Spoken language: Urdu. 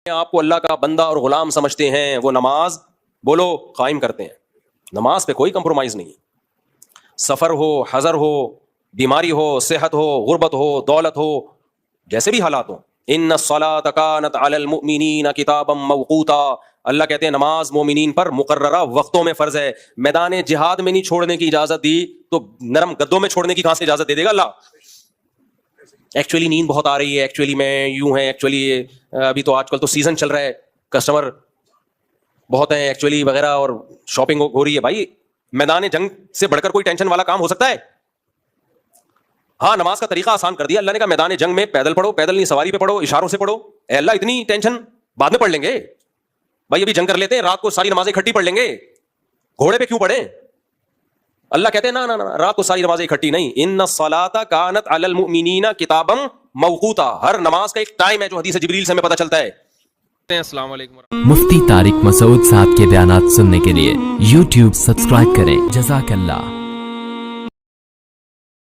آپ کو اللہ کا بندہ اور غلام سمجھتے ہیں وہ نماز بولو قائم کرتے ہیں. نماز پہ کوئی کمپرومائز نہیں. سفر ہو, حضر ہو, بیماری ہو, صحت ہو, غربت ہو, دولت ہو, جیسے بھی حالات ہوں. ان الصلاۃ کانت علی المؤمنین کتابا موقوتا. اللہ کہتے ہیں نماز مومنین پر مقررہ وقتوں میں فرض ہے. میدان جہاد میں نہیں چھوڑنے کی اجازت دی تو نرم گدوں میں چھوڑنے کی کہاں سے اجازت دے دے گا اللہ؟ ایکچولی نیند بہت آ رہی ہے, ایکچولی میں یوں ہے, ایکچولی ابھی تو آج کل تو سیزن چل رہا ہے, کسٹمر بہت ہیں ایکچولی وغیرہ, اور شاپنگ ہو رہی ہے. بھائی میدان جنگ سے بڑھ کر کوئی ٹینشن والا کام ہو سکتا ہے؟ ہاں نماز کا طریقہ آسان کر دیا اللہ نے کہا میدان جنگ میں پیدل پڑھو, پیدل نہیں سواری پہ پڑھو, اشاروں سے پڑھو. اے اللہ اتنی ٹینشن بعد میں پڑھ لیں گے بھائی, ابھی جنگ کر لیتے ہیں, رات کو ساری نمازیں اکٹھی پڑھ لیں گے, گھوڑے پہ کیوں پڑھیں؟ اللہ کہتے ہیں نا رات کو ساری نمازیں اکٹھی نہیں. ان الصلاۃ کانت علی المؤمنین کتابا موقوتا. ہر نماز کا ایک ٹائم ہے جو حدیث جبریل سے ہمیں پتہ چلتا ہے. السلام علیکم. مفتی طارق مسعود صاحب کے بیانات سننے کے لیے YouTube سبسکرائب کریں. جزاک اللہ.